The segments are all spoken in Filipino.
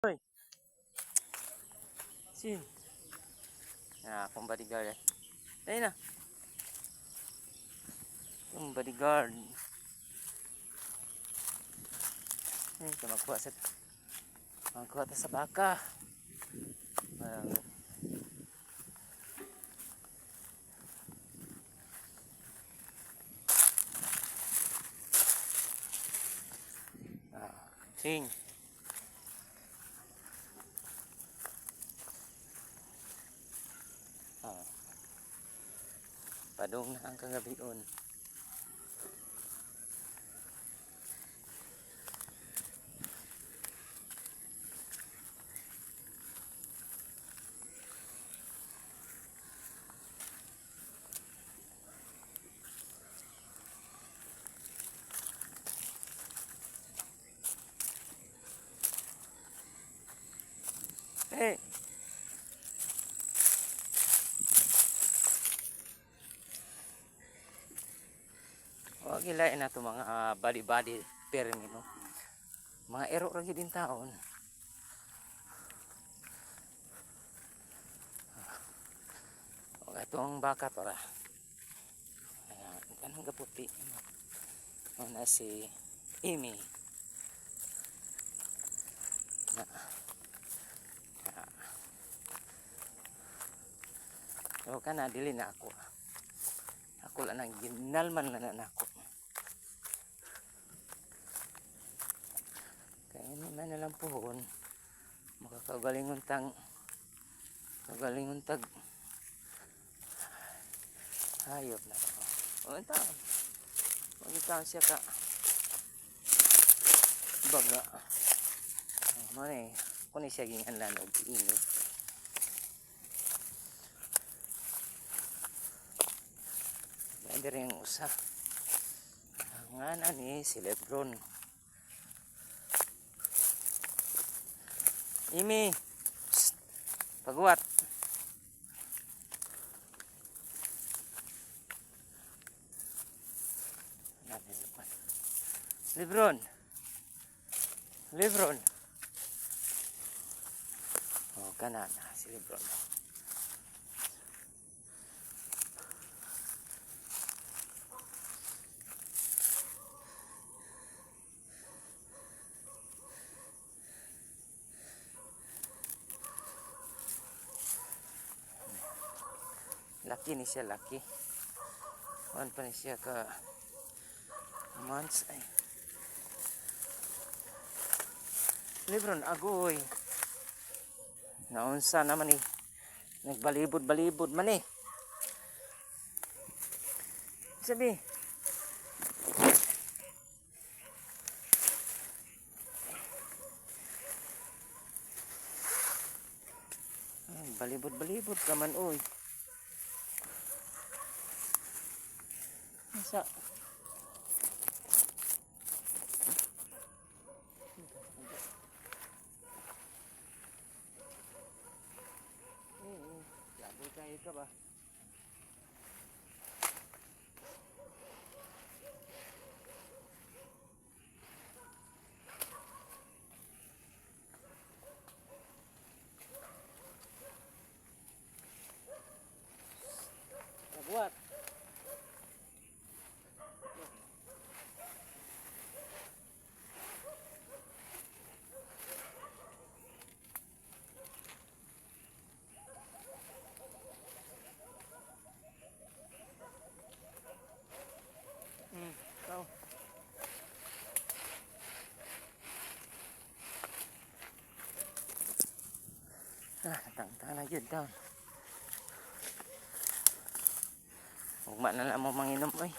Hoy. Sin. Akong bodyguard eh. Ayun na. Yung bodyguard. Ayun, magkuha sa baka. Sing. Padung na ang kagabion. Hey. Wag ilain na ito mga body permi no. Mga ero ra din taon. O itong baka to ra. Ayan, kanang gaputi. Na si Amy. So kana dili na ako. Ako lang nang ginalman na nako. Kaya naman na lang pohon. Makakagalingon tag hayop na to. O ito. Magitaw siya ka. Baga. Mane, kuni siya ginganlan og init. Pwede rin yung usa. Nga na ni si Lebron. Imi. Psst. Pagwat. Lebron. Lebron. Oh, kanan na si Lebron. Laki ni siya, laki. Wan pa ni siya ka months ay. Lebron, agoy. Naunsa naman eh. Nagbalibod-balibod man eh. Sabi. Balibod-balibod ka man, oy. Masa? Laboy kayo ka ba? Nagbuhat. Ikaw. Tangtang na yun down. Ugma na lang mo manginom oy.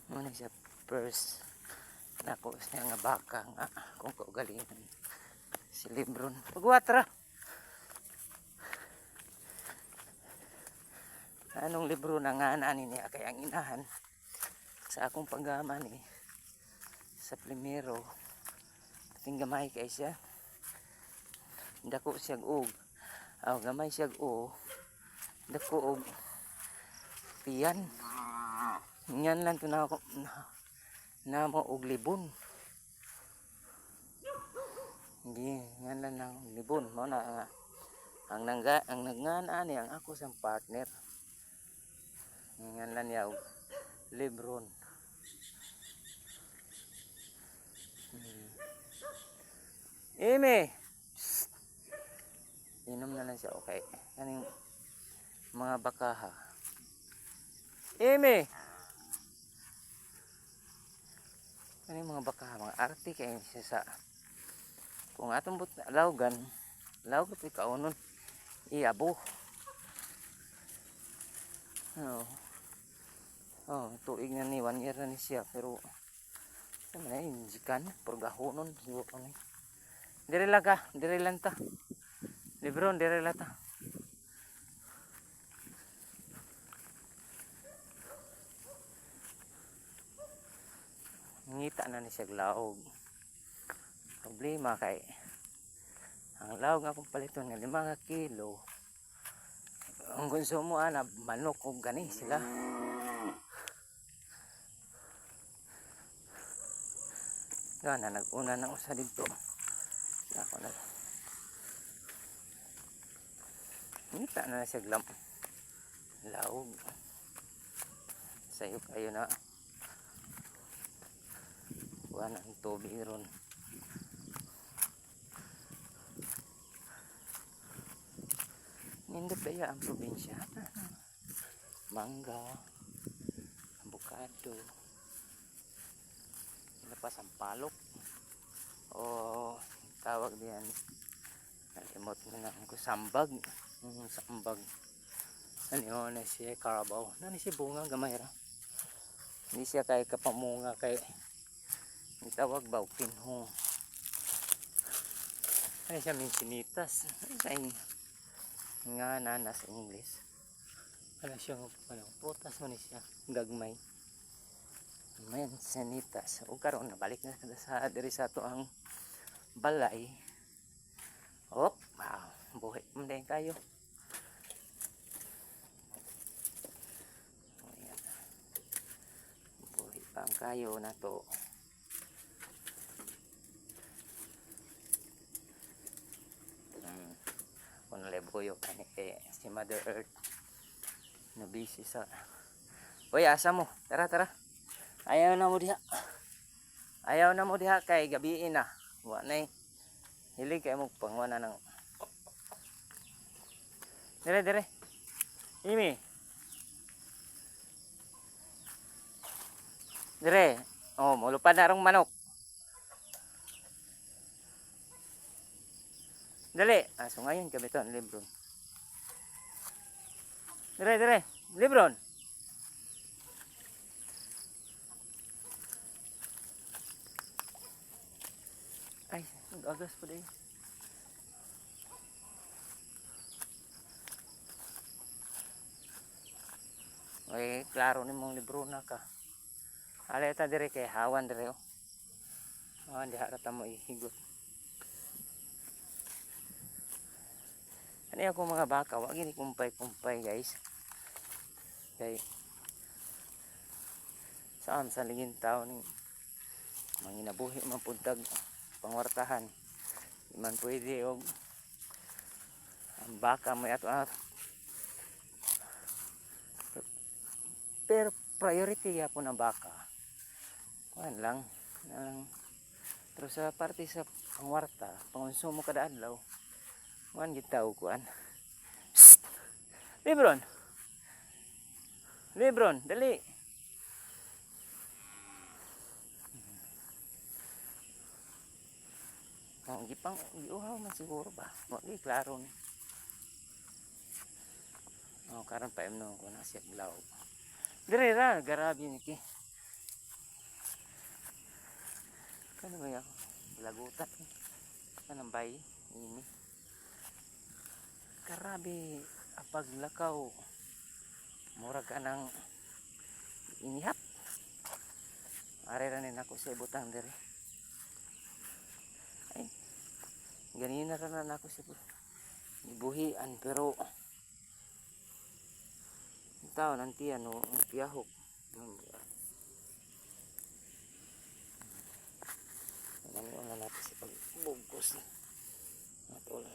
Muna siya first nako siya nga baka nga kung kaugalingan si Lebron. Pagwatra. Anong Lebron na nga ani niya kay ang inahan sa akong paggaman eh sa primero tinggamay kay siya dako siya og Aw gamay siya o dako og tiyan. Ngan lang to na mo og libon. Hindi ngan lang ng libon mo na ang nagngan ani ang ako sang partner. Ngan lang niya og libron. Eme. Inom na lang siya okay. Kaning mga bakaha. Eme. Kaning mga bakaha, mga arte kay siya sa kung atong lawgan, lawg ito kaunon iabo. Tuig na ni 1 year na ni siya pero ano na yun, jikan, purgahonon siguro kami. Dire lang ka, dire lang ta. Libron, dire lang ta. Ngita na ni siya laog. Problema kay ang laog nga akong paliton nga 5 kilo. Ang konsumo ana manok ug gani sila. Gana nag-una na usa dito. Ako na. Ngita na siya laog. Sayo kayo na. Kuha ng tubig ron. Nindot kaya ang probinsya. Mangga, avocado, ano pa, sampalok. O tawag diyan. Nalimot mo na ko sambag. Sambag. Ano na siya Carabao. Nani siya bunga gamay ra. Hindi siya kay kapamunga kay tawag ba pinho. Ano siya minsinitas. Ano nga nana sa English. Ano siya putas man siya gagmay. Minsinitas. O karon nabalik na sa diri sa to ang balay. Wow, buhay mo din kayo. Buhay pa ang kayo na to. Kung nalibuyo kani kay si Mother Earth na busy sa Uy, asa mo? Tara, tara. Ayaw na mo diha. Ayaw na mo diha kay gabiin na. Wa nay. Hilig kay mo pangwana ng Dire, dire. Imi. Dire. Oh, mulupad na rong manok. Dali. So ngayon kami ito, Lebron. Dire, dire. Lebron. Ay, nag-agas po din. Okay, klaro ni mong libro na ka. Aleta dire kay hawan dire oh. Hawan di harata mo ihigot. Ano ako mga baka, wag gini kumpay-kumpay guys. Kay saan sa ligin tao ni manginabuhi man puntag pangwartahan. Di man pwede og ang baka may ato pero priority yapon ang baka. Kuan lang pero sa parte sa pangwarta, pangonsumo kada adlaw. Kuan gitaw kuan. Lebron. Lebron, dali. Gipang giuhaw man siguro ba. Wa gi klaro ni. Karon pa imnon ko na siya glaw. Dire ra garabi ni ki. Kano ba ako? Lagutan. Kanang bay ini. Karabi apag lakaw. Murag ka nang inihap. Are ra ni nako sa ibutang dire. Ay. Ganina ra na nako sa ibuhian pero yung tao nanti ano piyahok. Ano natin si pagbugkos matol.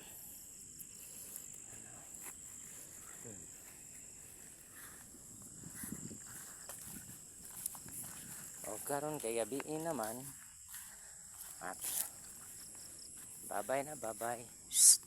O karon kay gabiin naman at babay na babay. Shh.